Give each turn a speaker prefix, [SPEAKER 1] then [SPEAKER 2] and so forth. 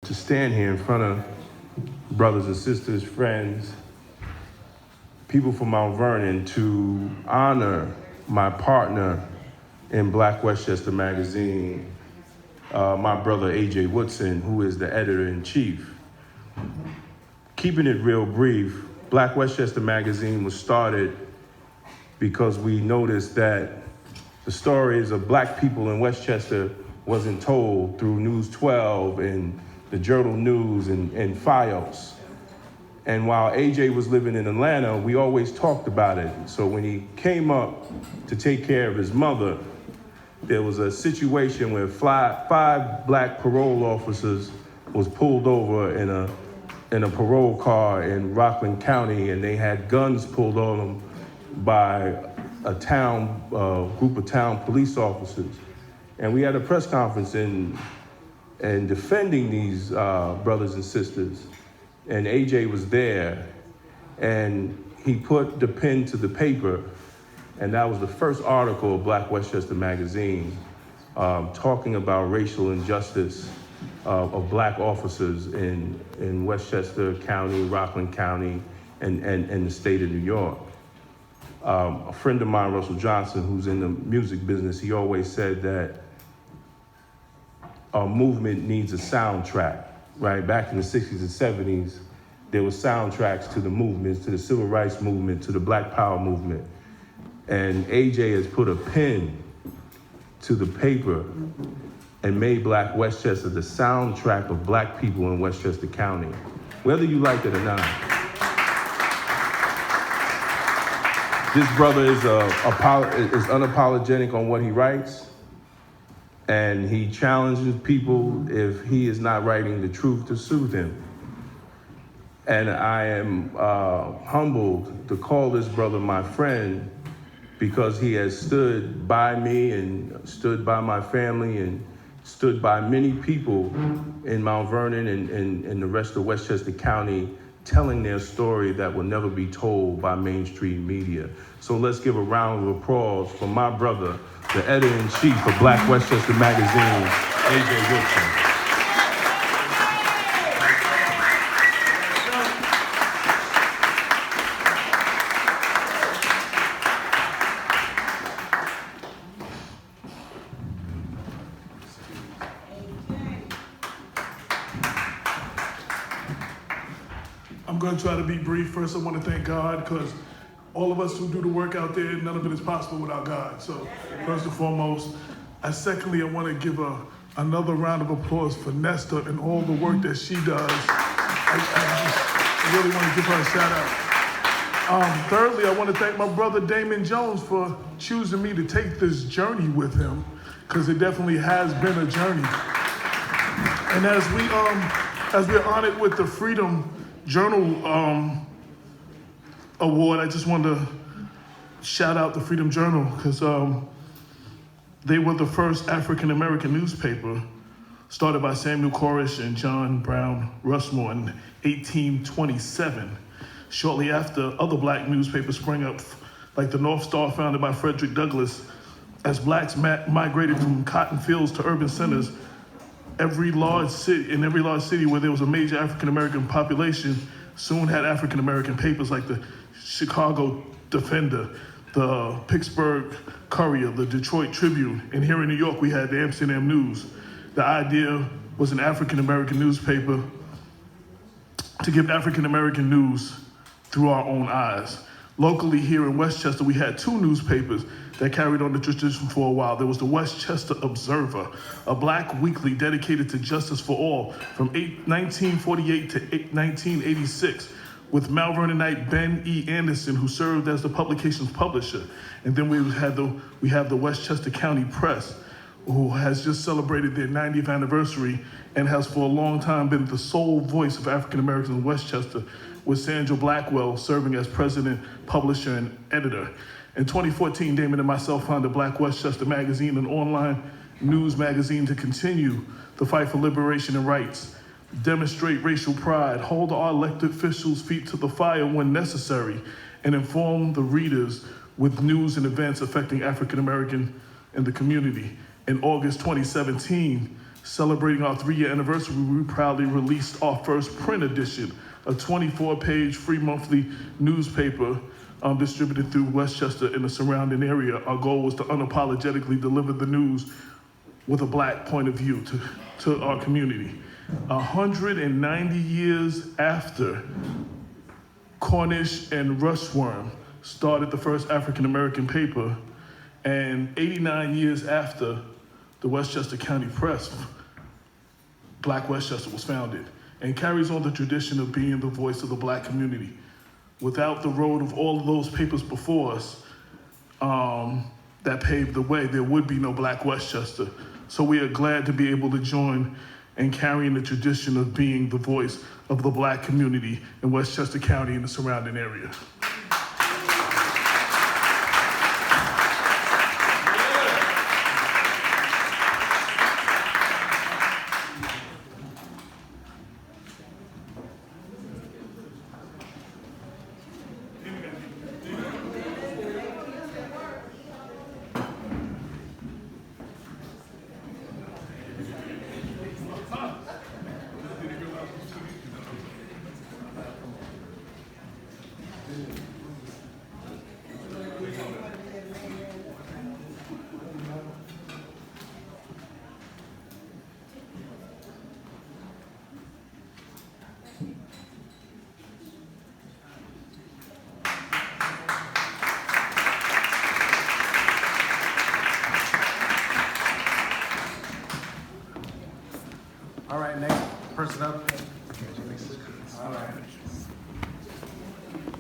[SPEAKER 1] to stand here in front of brothers and sisters, friends, people from Mount Vernon to honor my partner in Black Westchester magazine, my brother A.J. Woodson, who is the editor-in-chief. Keeping it real brief, Black Westchester magazine was started because we noticed that the stories of Black people in Westchester wasn't told through News 12 and the Journal News and Fios. And while AJ was living in Atlanta, we always talked about it. So when he came up to take care of his mother, there was a situation where five Black parole officers was pulled over in a parole car in Rockland County, and they had guns pulled on them by a group of town police officers. And we had a press conference in defending these brothers and sisters. And AJ was there, and he put the pen to the paper, and that was the first article of Black Westchester magazine, talking about racial injustice of Black officers in Westchester County, Rockland County, and the state of New York. A friend of mine, Russell Johnson, who's in the music business, he always said that a movement needs a soundtrack, right? Back in the 60s and 70s, there were soundtracks to the movements, to the civil rights movement, to the Black Power movement. And AJ has put a pen to the paper and made Black Westchester the soundtrack of Black people in Westchester County, whether you like it or not. This brother is unapologetic on what he writes, and he challenges people if he is not writing the truth to soothe him. And I am humbled to call this brother my friend because he has stood by me and stood by my family and stood by many people in Mount Vernon and the rest of Westchester County, telling their story that will never be told by mainstream media. So let's give a round of applause for my brother, the editor-in-chief of Black Westchester magazine, A.J. Woodson.
[SPEAKER 2] I'm going to try to be brief. First, I want to thank God, because all of us who do the work out there, none of it is possible without God. So first and foremost. Secondly, I want to give another round of applause for Nesta and all the work that she does. I really want to give her a shout out. Thirdly, I want to thank my brother Damon Jones for choosing me to take this journey with him, because it definitely has been a journey. And as we're honored with the Freedom Journal Award, I just wanted to shout out the Freedom Journal, because they were the first African-American newspaper started by Samuel Corish and John Brown Rushmore in 1827. Shortly after, other Black newspapers sprang up, like the North Star, founded by Frederick Douglass. As Blacks migrated from cotton fields to urban centers, in every large city where there was a major African-American population soon had African-American papers like the Chicago Defender, the Pittsburgh Courier, the Detroit Tribune, and here in New York we had the Amsterdam News. The idea was an African-American newspaper to give African-American news through our own eyes. Locally here in Westchester, we had two newspapers that carried on the tradition for a while. There was the Westchester Observer, a Black weekly dedicated to justice for all from 1948 to 1986, with Mount Vernonite Ben E. Anderson, who served as the publication's publisher. And then we have the Westchester County Press, who has just celebrated their 90th anniversary and has for a long time been the sole voice of African Americans in Westchester, with Sandra Blackwell serving as president, publisher, and editor. In 2014, Damon and myself founded Black Westchester Magazine, an online news magazine to continue the fight for liberation and rights, demonstrate racial pride, hold our elected officials' feet to the fire when necessary, and inform the readers with news and events affecting African American in the community. In August 2017, Celebrating our 3-year anniversary, we proudly released our first print edition, a 24-page free monthly newspaper distributed through Westchester and the surrounding area. Our goal was to unapologetically deliver the news with a Black point of view to our community. 190 years after Cornish and Rushworm started the first African-American paper, and 89 years after the Westchester County Press, Black Westchester was founded, and carries on the tradition of being the voice of the Black community. Without the road of all of those papers before us that paved the way, there would be no Black Westchester. So we are glad to be able to join in carrying the tradition of being the voice of the Black community in Westchester County and the surrounding area.
[SPEAKER 3] All right, next person up